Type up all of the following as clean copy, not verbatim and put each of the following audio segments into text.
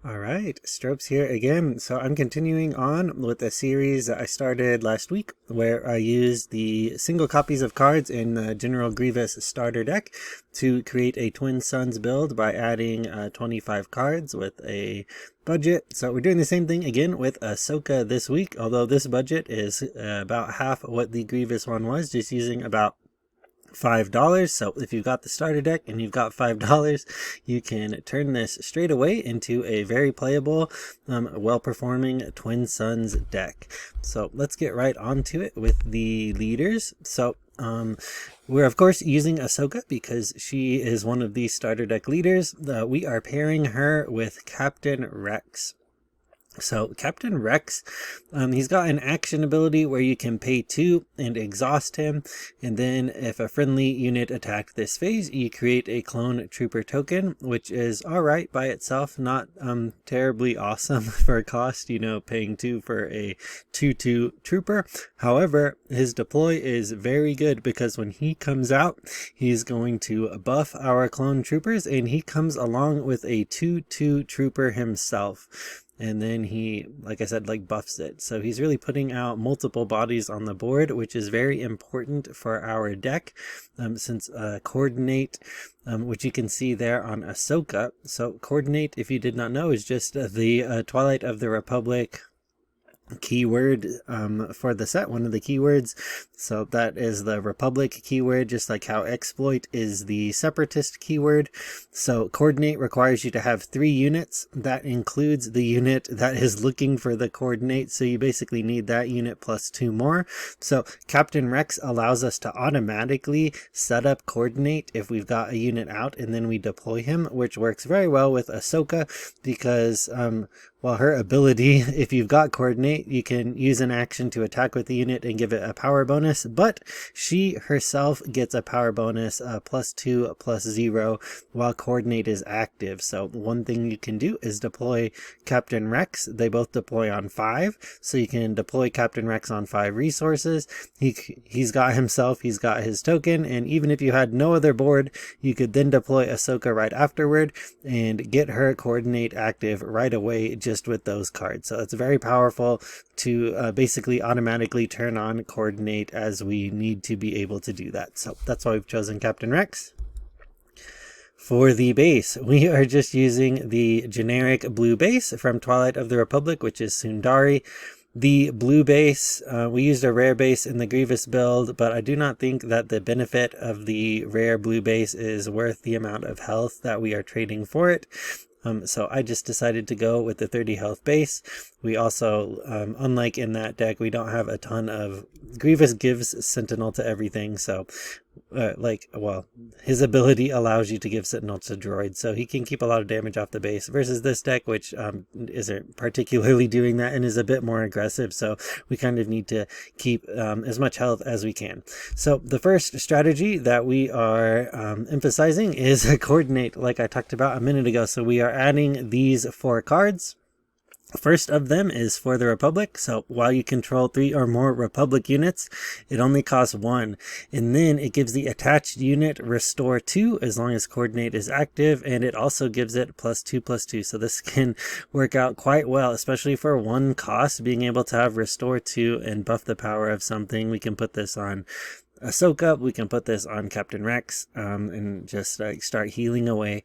All right, Stropes here again. So I'm continuing on with a series that I started last week where I used the single copies of cards in the General Grievous starter deck to create a Twin Suns build by adding 25 cards with a budget. So we're doing the same thing again with Ahsoka this week, although this budget is about half what the Grievous one was, just using about $5. So if you've got the starter deck and you've got $5, you can turn this straight away into a very playable, well-performing Twin Suns deck. So let's get right onto it with the leaders. So we're of course using Ahsoka because she is one of these starter deck leaders. We are pairing her with Captain Rex. So Captain Rex, he's got an action ability where you can pay 2 and exhaust him, and then if a friendly unit attacked this phase, you create a clone trooper token, which is alright by itself, not terribly awesome for a cost, paying 2 for a 2/2 trooper. However, his deploy is very good because when he comes out, he's going to buff our clone troopers, and he comes along with a 2/2 trooper himself. And then he, like I said, buffs it. So he's really putting out multiple bodies on the board, which is very important for our deck, since Coordinate, which you can see there on Ahsoka. So Coordinate, if you did not know, is just the Twilight of the Republic keyword for the set, one of the keywords. So that is the Republic keyword, just like how Exploit is the Separatist keyword. So Coordinate requires you to have 3 units. That includes the unit that is looking for the coordinate, so you basically need that unit plus 2 more. So Captain Rex allows us to automatically set up Coordinate if we've got a unit out, and then we deploy him, which works very well with Ahsoka because well, her ability, if you've got Coordinate, you can use an action to attack with the unit and give it a power bonus, but she herself gets a power bonus +2 +0 while Coordinate is active. So one thing you can do is deploy Captain Rex. They both deploy on 5, so you can deploy Captain Rex on 5 resources. He's got himself, he's got his token, and even if you had no other board, you could then deploy Ahsoka right afterward and get her Coordinate active right away just with those cards. So it's very powerful to basically automatically turn on Coordinate as we need to be able to do that. So that's why we've chosen Captain Rex. For the base, we are just using the generic blue base from Twilight of the Republic, which is Sundari. The blue base, we used a rare base in the Grievous build, but I do not think that the benefit of the rare blue base is worth the amount of health that we are trading for it. So I just decided to go with the 30 health base. We also, unlike in that deck, we don't have a ton of... Grievous gives Sentinel to everything, so... well, his ability allows you to give Sentinel to droids, so he can keep a lot of damage off the base, versus this deck, which isn't particularly doing that and is a bit more aggressive, so we kind of need to keep as much health as we can. So the first strategy that we are emphasizing is a Coordinate, like I talked about a minute ago. So we are adding these 4 cards. First of them is for the Republic, so while you control 3 or more Republic units, it only costs 1, and then it gives the attached unit restore 2 as long as Coordinate is active, and it also gives it +2/+2, so this can work out quite well, especially for 1 cost, being able to have restore 2 and buff the power of something. We can put this on Ahsoka, we can put this on Captain Rex, and just start healing away.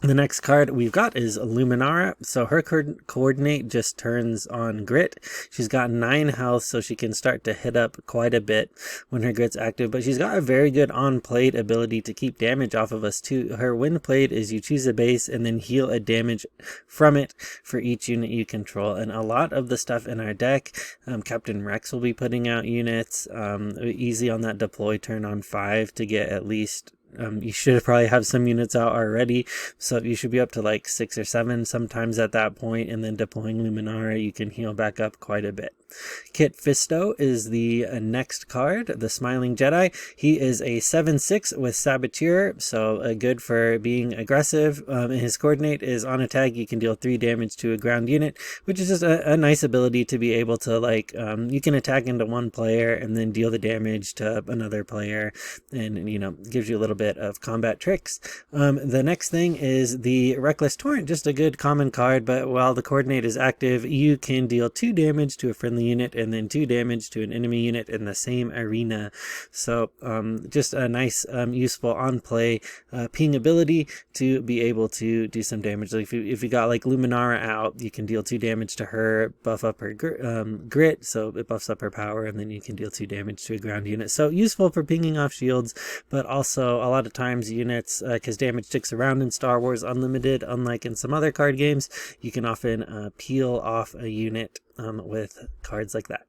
The next card we've got is Luminara. So her Coordinate just turns on Grit. She's got 9 health, so she can start to hit up quite a bit when her Grit's active. But she's got a very good on-played ability to keep damage off of us too. Her when played is you choose a base and then heal a damage from it for each unit you control. And a lot of the stuff in our deck, Captain Rex will be putting out units. Easy on that deploy turn on 5 to get at least... you should probably have some units out already, so you should be up to 6 or 7 sometimes at that point, and then deploying Luminara, you can heal back up quite a bit. Kit Fisto is the next card, the Smiling Jedi. He is a 7/6 with Saboteur, so good for being aggressive. His Coordinate is on attack, you can deal 3 damage to a ground unit, which is just a nice ability to be able to you can attack into one player and then deal the damage to another player, and gives you a little bit bit of combat tricks. The next thing is the Reckless Torrent, just a good common card, but while the Coordinate is active, you can deal 2 damage to a friendly unit and then 2 damage to an enemy unit in the same arena. So just a nice useful on play ping ability to be able to do some damage. Like if you got like Luminara out, you can deal 2 damage to her, buff up her grit, so it buffs up her power, and then you can deal 2 damage to a ground unit. So useful for pinging off shields, but also a lot of times units, because damage sticks around in Star Wars Unlimited, unlike in some other card games, you can often peel off a unit with cards like that.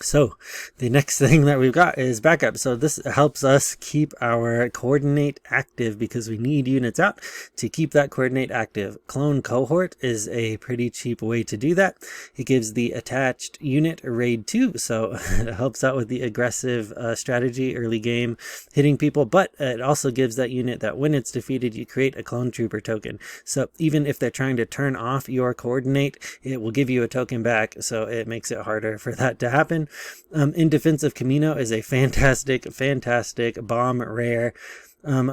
So the next thing that we've got is backup. So this helps us keep our Coordinate active because we need units out to keep that Coordinate active. Clone Cohort is a pretty cheap way to do that. It gives the attached unit raid 2, so it helps out with the aggressive strategy early game, hitting people, but it also gives that unit that when it's defeated, you create a Clone Trooper token. So even if they're trying to turn off your Coordinate, it will give you a token back, so it makes it harder for that to happen. In Defense of Kamino is a fantastic bomb rare.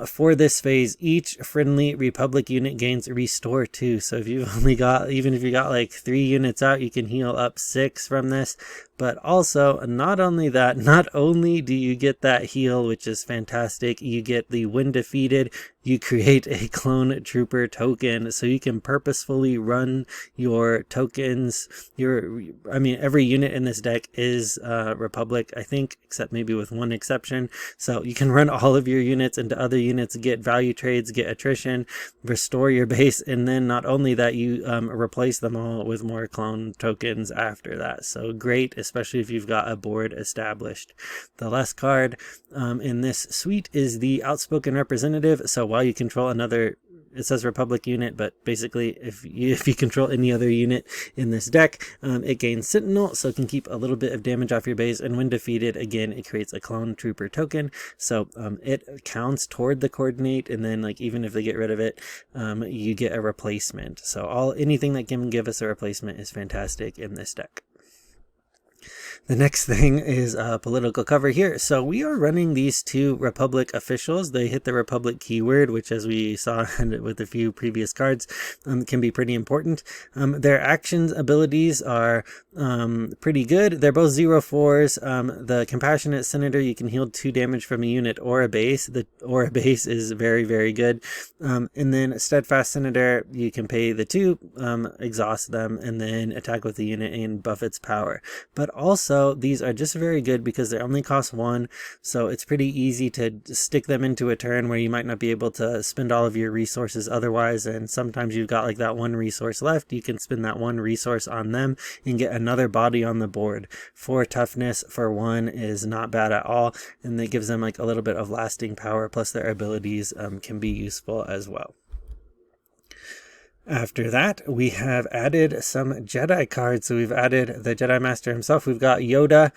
For this phase, each friendly Republic unit gains Restore 2. So if you've only got, even if you got like 3 units out, you can heal up 6 from this. But also, not only that, not only do you get that heal, which is fantastic, you get the when defeated, you create a Clone Trooper token. So you can purposefully run your tokens. Every unit in this deck is Republic, I think, except maybe with one exception. So you can run all of your units into other units, get value trades, get attrition, restore your base, and then not only that, you replace them all with more clone tokens after that. So great, especially if you've got a board established. The last card in this suite is the Outspoken Representative. So while you control another, it says Republic unit, but basically if you control any other unit in this deck, it gains Sentinel, so it can keep a little bit of damage off your base, and when defeated, again, it creates a Clone Trooper token, so it counts toward the Coordinate, and then like even if they get rid of it, you get a replacement. So anything that can give us a replacement is fantastic in this deck. The next thing is a political cover here. So we are running these 2 Republic officials. They hit the Republic keyword, which as we saw with a few previous cards, can be pretty important. Their actions abilities are pretty good. They're both 0/4s. The Compassionate Senator, you can heal 2 damage from a unit or a base. The or a base is very, very good. And then Steadfast Senator, you can pay the 2, exhaust them, and then attack with the unit and buff its power. But also, these are just very good because they only cost 1, so it's pretty easy to stick them into a turn where you might not be able to spend all of your resources otherwise, and sometimes you've got like that 1 resource left. You can spend that 1 resource on them and get another body on the board. 4 toughness for 1 is not bad at all, and that gives them like a little bit of lasting power, plus their abilities can be useful as well. After that, we have added some Jedi cards. So we've added the Jedi Master himself. We've got Yoda.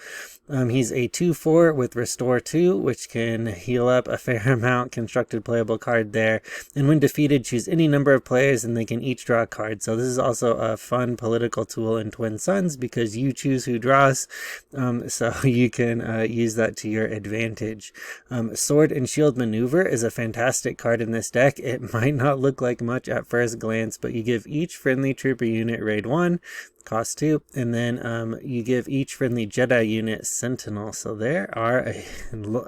He's a 2/4 with Restore 2, which can heal up a fair amount. Constructed playable card there. And when defeated, choose any number of players and they can each draw a card. So this is also a fun political tool in Twin Suns because you choose who draws. So you can use that to your advantage. Sword and Shield Maneuver is a fantastic card in this deck. It might not look like much at first glance, but you give each friendly trooper unit raid 1, cost 2, and then you give each friendly Jedi unit Sentinel. So there are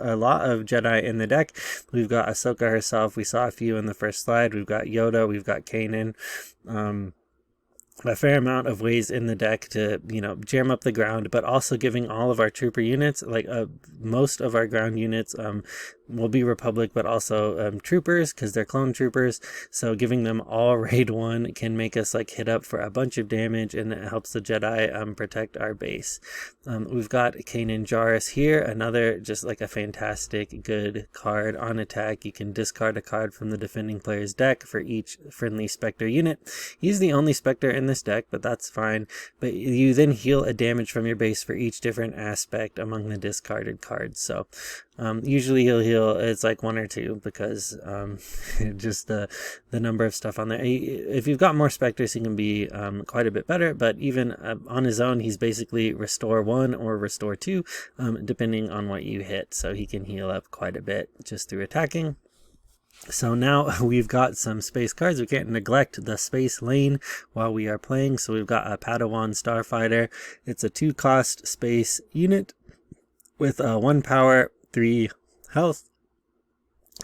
a lot of Jedi in the deck. We've got Ahsoka herself. We saw a few in the first slide. We've got Yoda. We've got Kanan. A fair amount of ways in the deck to, jam up the ground, but also giving all of our trooper units, like most of our ground units will be Republic, but also troopers because they're clone troopers. So giving them all raid 1 can make us like hit up for a bunch of damage, and it helps the Jedi protect our base. We've got Kanan Jarrus here, another just like a fantastic good card on attack. You can discard a card from the defending player's deck for each friendly Spectre unit. He's the only Spectre in this deck, but that's fine. But you then heal a damage from your base for each different aspect among the discarded cards. So Usually he'll heal, it's like 1 or 2 because just the number of stuff on there. If you've got more specters, he can be quite a bit better, but even on his own, he's basically restore 1 or restore 2, depending on what you hit. So he can heal up quite a bit just through attacking. So now we've got some space cards. We can't neglect the space lane while we are playing. So we've got a Padawan Starfighter. It's a 2-cost space unit with 1 power, 3 health.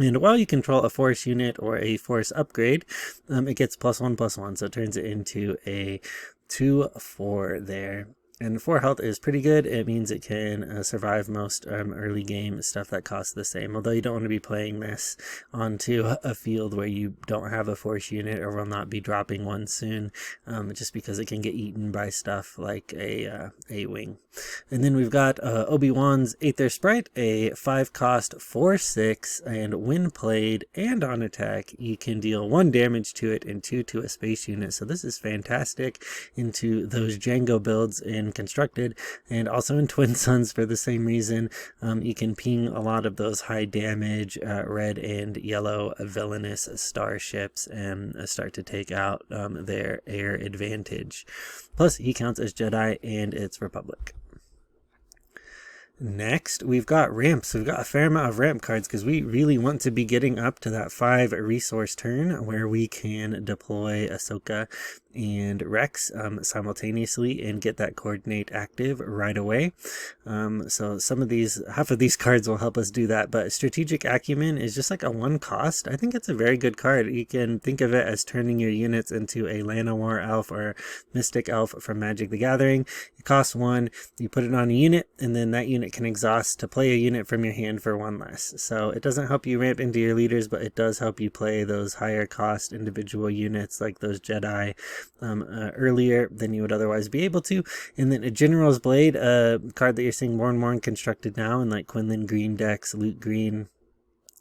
And while you control a force unit or a force upgrade, it gets +1/+1. So it turns it into a 2/4 there. And 4 health is pretty good. It means it can survive most early game stuff that costs the same. Although you don't want to be playing this onto a field where you don't have a force unit or will not be dropping one soon, just because it can get eaten by stuff like a wing. And then we've got Obi-Wan's Aether Sprite, a 5-cost 4/6, and when played and on attack, you can deal 1 damage to it and 2 to a space unit. So this is fantastic into those Django builds in Constructed, and also in Twin Suns for the same reason. You can ping a lot of those high damage red and yellow villainous starships and start to take out their air advantage. Plus he counts as Jedi and it's Republic. Next, we've got ramps. We've got a fair amount of ramp cards because we really want to be getting up to that 5 resource turn where we can deploy Ahsoka and Rex simultaneously and get that coordinate active right away. So half of these cards will help us do that, but Strategic Acumen is just like a 1 cost. I think it's a very good card. You can think of it as turning your units into a Llanowar elf or Mystic elf from Magic the Gathering. It costs 1, you put it on a unit, and then that unit can exhaust to play a unit from your hand for 1 less. So it doesn't help you ramp into your leaders, but it does help you play those higher cost individual units like those Jedi earlier than you would otherwise be able to. And then a General's Blade, a card that you're seeing more and more in Constructed now in like Quinlan Green decks, Loot Green.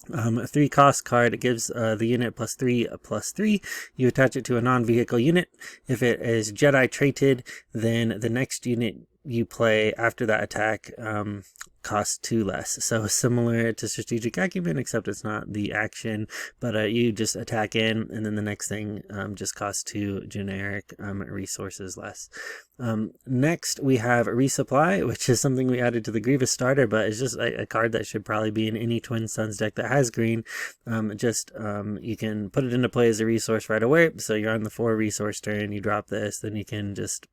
A 3-cost card. It gives the unit +3/+3. You attach it to a non-vehicle unit. If it is Jedi traded, then the next unit you play after that attack costs 2 less. So similar to Strategic Acumen, except it's not the action, but you just attack in, and then the next thing just costs 2 generic resources less. Next, we have Resupply, which is something we added to the Grievous starter, but it's just a card that should probably be in any Twin Suns deck that has green. You can put it into play as a resource right away. So you're on the 4 resource turn, you drop this, then you can just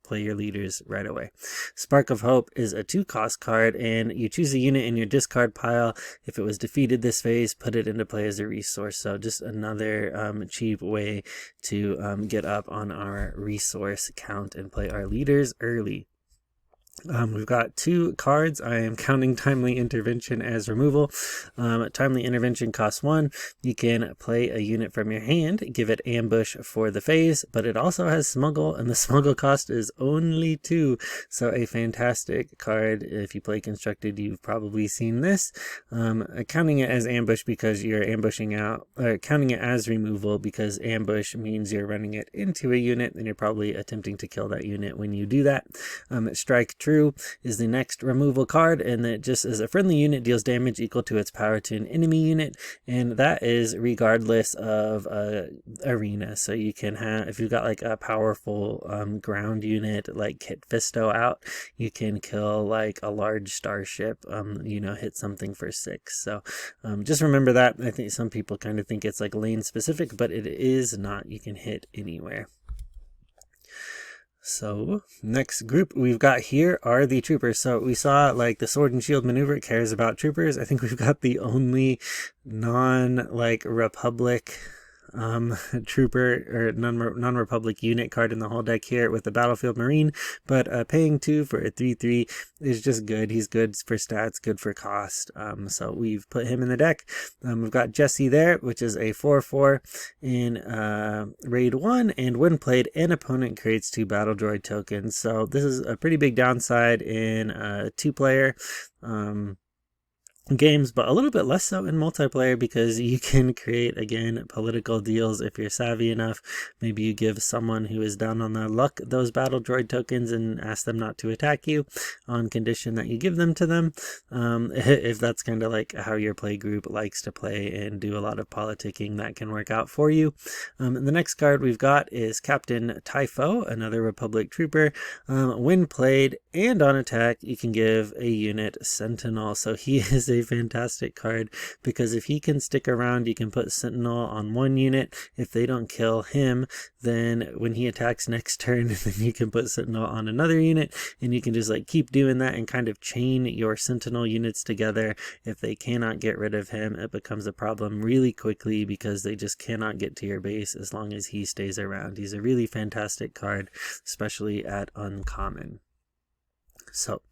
play your leaders right away. Spark of Hope is a 2-cost card, and you choose a unit in your discard pile. If it was defeated this phase, put it into play as a resource. So just another cheap way to get up on our resource count and play our leaders early. We've got 2 cards. I am counting Timely Intervention as removal. Timely Intervention costs 1. You can play a unit from your hand, give it ambush for the phase, but it also has Smuggle, and the Smuggle cost is only 2. So a fantastic card. If you play Constructed, you've probably seen this. Counting it as ambush because you're ambushing out, or counting it as removal because ambush means you're running it into a unit, and you're probably attempting to kill that unit when you do that. Strike True is the next removal card, and it just as a friendly unit deals damage equal to its power to an enemy unit, and that is regardless of arena. So you can have, if you've got like a powerful ground unit like Kit Fisto out, you can kill like a large starship, hit something for 6. So just remember that. I think some people kind of think it's like lane specific, but it is not. You can hit anywhere. So next group we've got here are the troopers. So we saw like the sword and shield maneuver cares about troopers. I think we've got the only Republic trooper or non-Republic unit card in the whole deck here with the Battlefield Marine, but paying 2 for a 3/3 is just good. He's good for stats, good for cost. So we've put him in the deck. We've got Jesse there, which is a 4/4 in raid 1, and when played, an opponent creates 2 battle droid tokens. So this is a pretty big downside in 2-player. games, but a little bit less so in multiplayer, because you can create, again, political deals if you're savvy enough. Maybe you give someone who is down on their luck those battle droid tokens and ask them not to attack you on condition that you give them to them, if that's kind of like how your play group likes to play and do a lot of politicking. That can work out for you. The next card we've got is Captain Typho, another Republic trooper. When played and on attack, you can give a unit Sentinel. So he is a fantastic card, because if he can stick around, you can put Sentinel on one unit. If they don't kill him, then when he attacks next turn, then you can put Sentinel on another unit, and you can just like keep doing that and kind of chain your Sentinel units together. If they cannot get rid of him, it becomes a problem really quickly, because they just cannot get to your base as long as he stays around. He's a really fantastic card, especially at uncommon. So,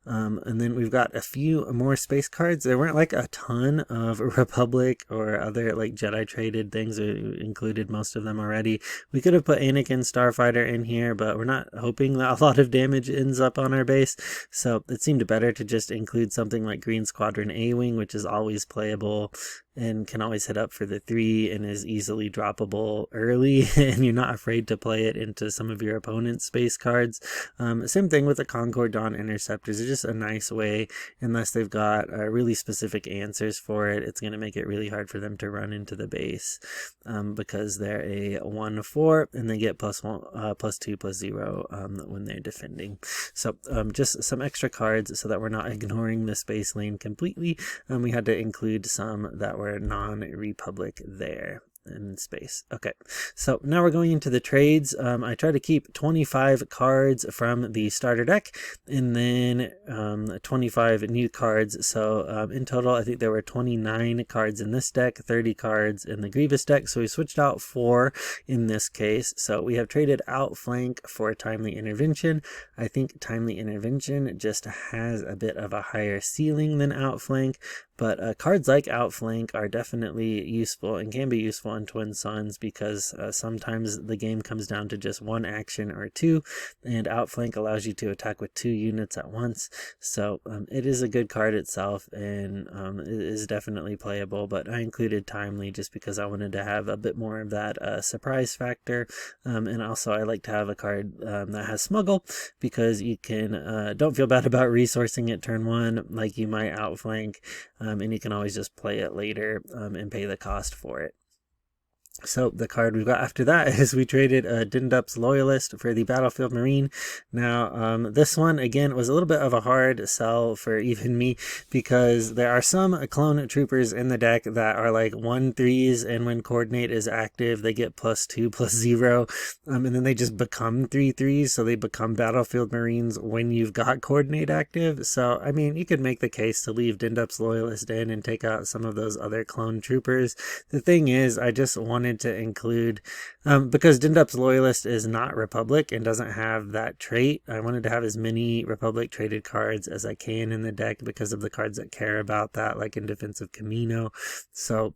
and then we've got a few more space cards. There weren't like a ton of Republic or other like Jedi traded things. We included most of them already. We could have put Anakin Starfighter in here, but we're not hoping that a lot of damage ends up on our base. So it seemed better to just include something like Green Squadron A-Wing, which is always playable and can always hit up for the 3 and is easily droppable early, and you're not afraid to play it into some of your opponent's space cards. Same thing with the Concord Dawn Interceptors. It's just a nice way, unless they've got really specific answers for it, it's going to make it really hard for them to run into the base, because they're a 1/4 and they get +1, +2, +0 when they're defending. So just some extra cards so that we're not ignoring the space lane completely. We had to include some that were non-Republic there in space. Okay, so now we're going into the trades. I try to keep 25 cards from the starter deck, and then 25 new cards. So in total, I think there were 29 cards in this deck, 30 cards in the Grievous deck. So we switched out 4 in this case. So we have traded Outflank for Timely Intervention. I think Timely Intervention just has a bit of a higher ceiling than Outflank, but cards like Outflank are definitely useful and can be useful in Twin Suns, because sometimes the game comes down to just one action or 2, and Outflank allows you to attack with 2 units at once. So it is a good card itself, and it is definitely playable, but I included Timely just because I wanted to have a bit more of that surprise factor. And also I like to have a card that has Smuggle, because you can don't feel bad about resourcing it turn 1 like you might Outflank. And you can always just play it later and pay the cost for it. So the card we've got after that is we traded Dindup's Loyalist for the Battlefield Marine. Now, this one, again, was a little bit of a hard sell for even me, because there are some clone troopers in the deck that are like 1/3s, and when Coordinate is active, they get +2, +0, and then they just become 3/3s, so they become Battlefield Marines when you've got Coordinate active. So, I mean, you could make the case to leave Dindup's Loyalist in and take out some of those other clone troopers. The thing is, I just wanted to include, because Dindup's Loyalist is not Republic and doesn't have that trait, I wanted to have as many Republic traded cards as I can in the deck because of the cards that care about that, like in Defense of Camino. So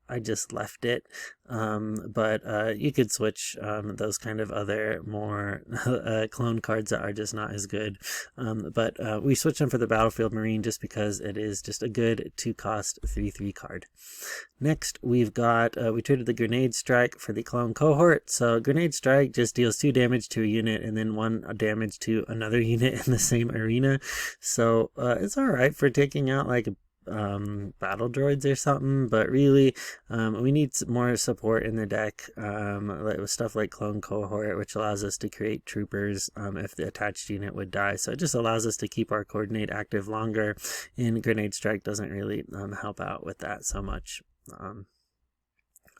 I just left it, but you could switch those kind of other more clone cards that are just not as good, but we switched them for the Battlefield Marine just because it is just a good 2-cost 3/3 card. Next, we've got, we traded the Grenade Strike for the Clone Cohort. So Grenade Strike just deals 2 damage to a unit and then 1 damage to another unit in the same arena. So it's alright for taking out like battle droids or something, but really we need more support in the deck, with stuff like Clone Cohort, which allows us to create troopers if the attached unit would die. So it just allows us to keep our Coordinate active longer, and Grenade Strike doesn't really help out with that so much.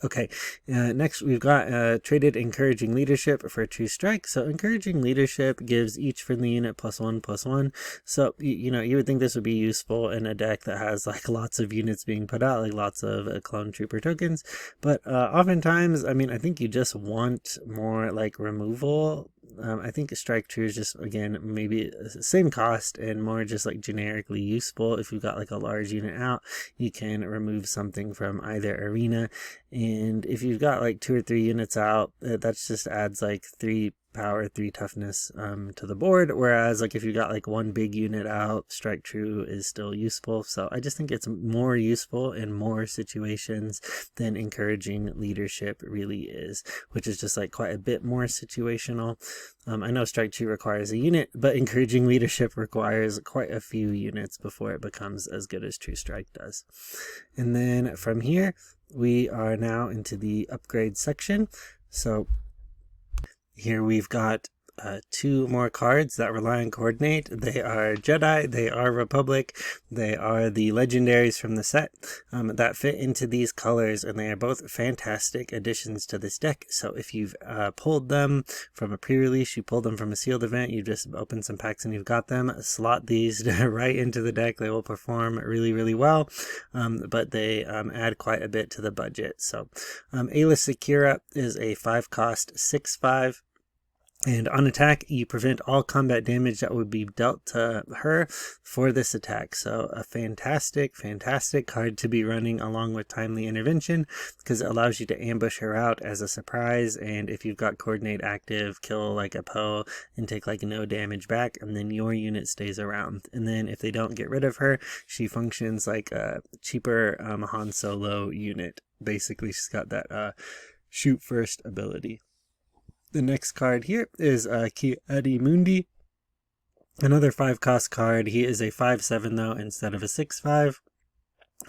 Okay, next we've got traded Encouraging Leadership for True Strike. So Encouraging Leadership gives each friendly unit +1/+1. So, you know, you would think this would be useful in a deck that has like lots of units being put out, like lots of clone trooper tokens. But oftentimes, I mean, I think you just want more like removal. I think Strike True is just, again, maybe same cost and more just like generically useful. If you've got like a large unit out, you can remove something from either arena And if you've got like 2 or 3 units out, that just adds like 3 power, 3 toughness to the board, whereas like if you got like 1 big unit out, strike true is still useful. So I just think it's more useful in more situations than encouraging leadership really is, which is just like quite a bit more situational. I know strike true requires a unit, but encouraging leadership requires quite a few units before it becomes as good as true strike does. And then from here we are now into the upgrade section. So here we've got 2 more cards that rely on coordinate. They are Jedi, they are Republic, they are the legendaries from the set that fit into these colors, and they are both fantastic additions to this deck. So if you've pulled them from a pre-release, you pulled them from a sealed event, you just opened some packs and you've got them, slot these right into the deck. They will perform really, really well, but they add quite a bit to the budget. So Ayla Secura is a 5-cost 6/5. And on attack, you prevent all combat damage that would be dealt to her for this attack. So a fantastic, fantastic card to be running along with Timely Intervention, because it allows you to ambush her out as a surprise. And if you've got Coordinate active, kill like a Poe and take like no damage back, and then your unit stays around. And then if they don't get rid of her, she functions like a cheaper Han Solo unit. Basically, she's got that shoot first ability. The next card here is Ki-Adi-Mundi, another 5-cost card. He is a 5/7 though instead of a 6/5.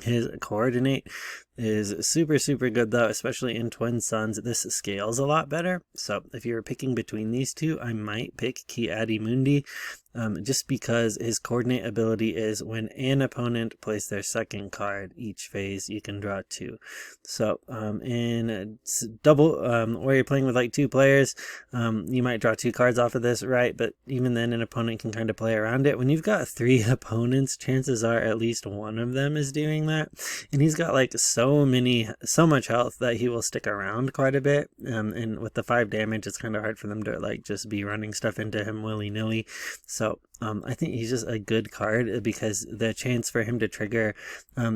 His coordinate is super, super good though, especially in Twin Suns. This scales a lot better. So if you're picking between these two, I might pick Ki-Adi-Mundi, just because his coordinate ability is when an opponent plays their second card each phase, you can draw 2. So in double, where you're playing with like 2 players, you might draw 2 cards off of this, right? But even then an opponent can kind of play around it. When you've got 3 opponents, chances are at least one of them is doing that. And he's got like so much health that he will stick around quite a bit. And with the 5 damage, it's kind of hard for them to like just be running stuff into him willy-nilly. So I think he's just a good card because the chance for him to trigger,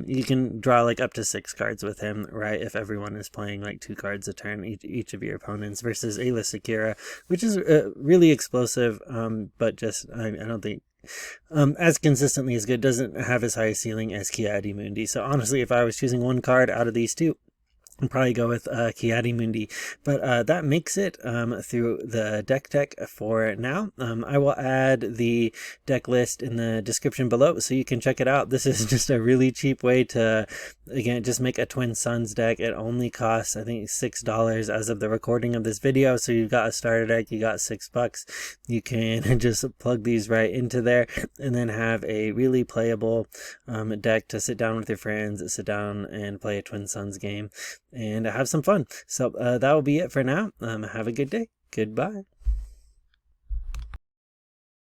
you can draw like up to 6 cards with him, right? If everyone is playing like 2 cards a turn, each of your opponents, versus Ayla Secura, which is really explosive, but just I don't think as consistently as good, doesn't have as high a ceiling as Ki-Adi-Mundi. So honestly, if I was choosing one card out of these two, I'd probably go with Ki-Adi-Mundi. But that makes it through the deck tech for now. I will add the deck list in the description below so you can check it out. This is just a really cheap way to, again, just make a Twin Suns deck. It only costs, I think, $6 as of the recording of this video. So you've got a starter deck, you got $6. You can just plug these right into there and then have a really playable deck to sit down with your friends, sit down and play a Twin Suns game and have some fun. So that will be it for now. Have a good day. Goodbye.